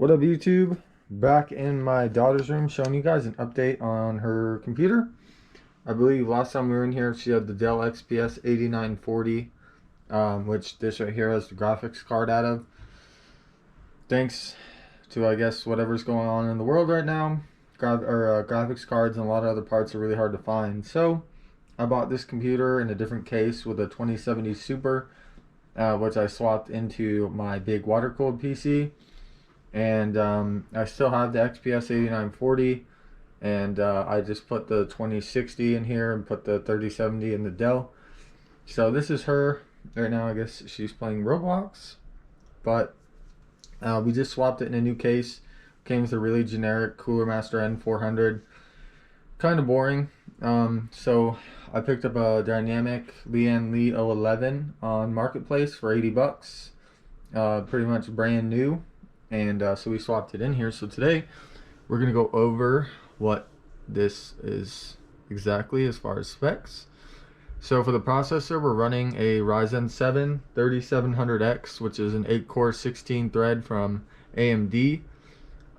What up, YouTube? Back in my daughter's room showing you guys an update on her computer. I believe last time we were in here she had the Dell XPS 8940, which this right here has the graphics card out of. Thanks to, I guess, whatever's going on in the world right now, graphics cards and a lot of other parts are really hard to find. So I bought this computer in a different case with a 2070 Super, which I swapped into my big water-cooled PC. And I still have the XPS 8940, and I just put the 2060 in here and put the 3070 in the Dell. So this is her right now. I guess she's playing Roblox, but we just swapped it in a new case. Came with a really generic Cooler Master N400, kind of boring. So I picked up a dynamic Lian Li 11 on Marketplace for 80 bucks, pretty much brand new. And so we swapped it in here. So today we're going to go over what this is exactly as far as specs. So for the processor, we're running a Ryzen 7 3700X, which is an 8-core 16-thread from AMD.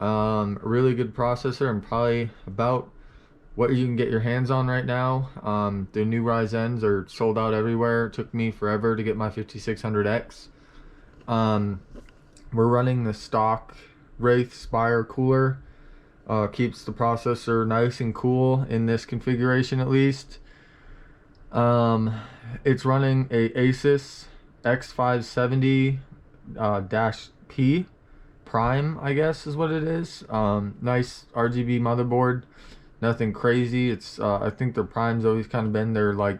Really good processor and probably about what you can get your hands on right now. The new Ryzens are sold out everywhere. It took me forever to get my 5600X. We're running the stock Wraith Spire cooler. Keeps the processor nice and cool in this configuration at least. It's running a Asus X570-P Prime, I guess is what it is. Nice RGB motherboard. Nothing crazy. It's I think their Prime's always kind of been their like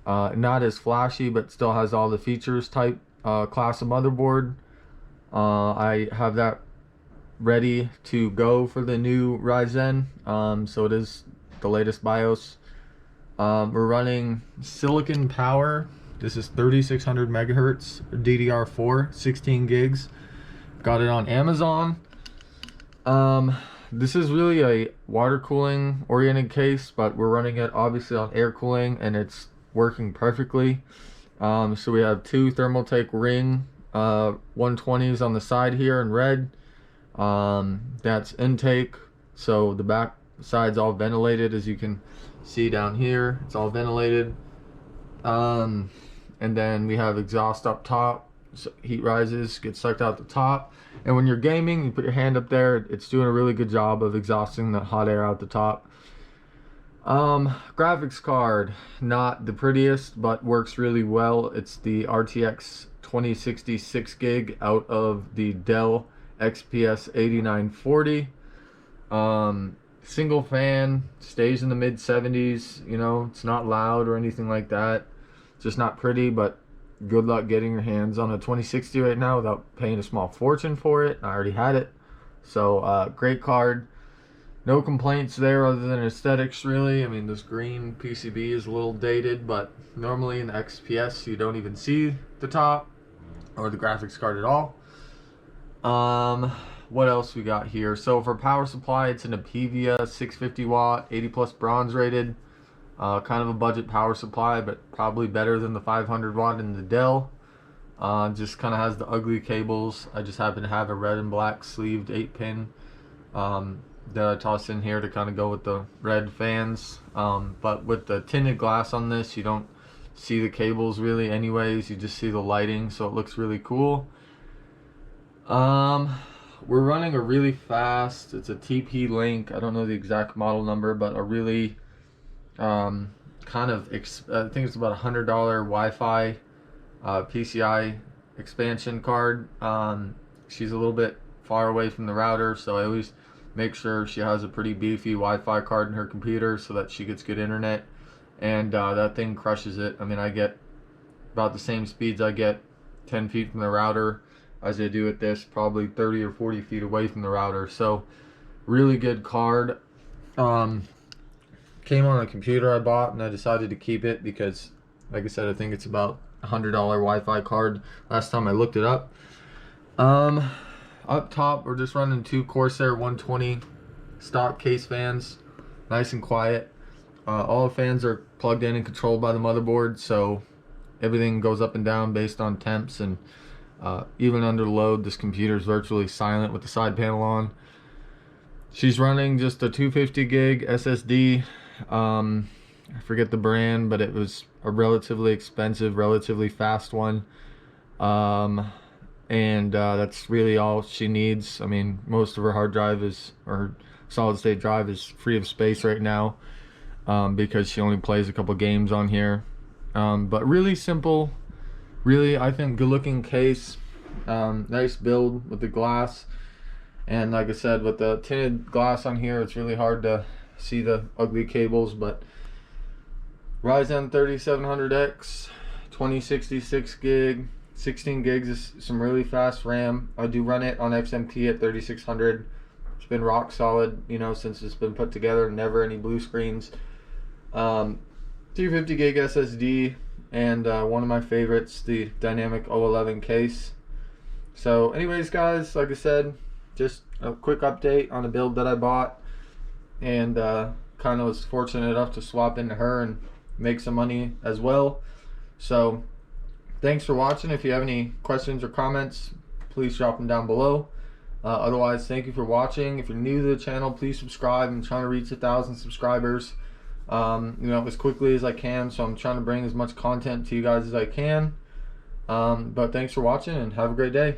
not as flashy, but still has all the features type class of motherboard. I have that ready to go for the new Ryzen. So it is the latest BIOS. We're running Silicon Power. This is 3600 megahertz DDR4, 16 gigs. Got it on Amazon. This is really a water cooling oriented case, but we're running it obviously on air cooling and it's working perfectly. So we have two Thermaltake Ring 120s on the side here in red. That's intake, so the back side's all ventilated, as you can see down here. It's all ventilated. And then we have exhaust up top, so heat rises, gets sucked out the top, and when you're gaming you put your hand up there, it's doing a really good job of exhausting the hot air out the top. Graphics card, not the prettiest, but works really well. It's the RTX 2060 6 gig out of the Dell XPS 8940. Single fan, stays in the mid 70s. You know, it's not loud or anything like that. It's just not pretty, but good luck getting your hands on a 2060 right now without paying a small fortune for it. I already had it. So great card. No complaints there other than aesthetics, really. I mean, this green PCB is a little dated, but normally in the XPS you don't even see the top or the graphics card at all. What else we got here? So for power supply, it's an Apevia 650 watt, 80 plus bronze rated. Kind of a budget power supply, but probably better than the 500 watt in the Dell. Just kind of has the ugly cables. I just happen to have a red and black sleeved 8-pin that I toss in here to kind of go with the red fans. But with the tinted glass on this, you don't see the cables really anyways. You just see the lighting, so it looks really cool. We're running a really fast, it's a TP Link, I don't know the exact model number, but a really kind of I think it's about $100 Wi-Fi PCI expansion card. She's a little bit far away from the router, so I always make sure she has a pretty beefy Wi-Fi card in her computer so that she gets good internet, and that thing crushes it. I mean, I get about the same speeds I get 10 feet from the router as I do at this, probably 30 or 40 feet away from the router. So really good card. Came on a computer I bought and I decided to keep it because, like I said, I think it's about $100 Wi-Fi card last time I looked it up. Up top we're just running two Corsair 120 stock case fans, nice and quiet. All the fans are plugged in and controlled by the motherboard, so everything goes up and down based on temps and Even under load, this computer is virtually silent with the side panel on. She's running just a 250 gig SSD. I forget the brand, but it was a relatively expensive, relatively fast one. That's really all she needs. I mean, most of her hard drive is, or her solid state drive is free of space right now, because she only plays a couple games on here. But really simple, really, I think, good looking case. Nice build with the glass. And like I said, with the tinted glass on here, it's really hard to see the ugly cables. But Ryzen 3700X, 2066 gig, 16 gigs is some really fast RAM. I do run it on XMP at 3600. It's been rock solid, you know, since it's been put together. Never any blue screens. 250 gig SSD, and one of my favorites, the Dynamic 011 case. So anyways, guys, like I said, just a quick update on a build that I bought, and kind of was fortunate enough to swap into her and make some money as well. So thanks for watching. If you have any questions or comments, please drop them down below. Otherwise, thank you for watching. If you're new to the channel, please subscribe. I'm trying to reach 1,000 subscribers, you know, as quickly as I can. So I'm trying to bring as much content to you guys as I can. But thanks for watching, and have a great day.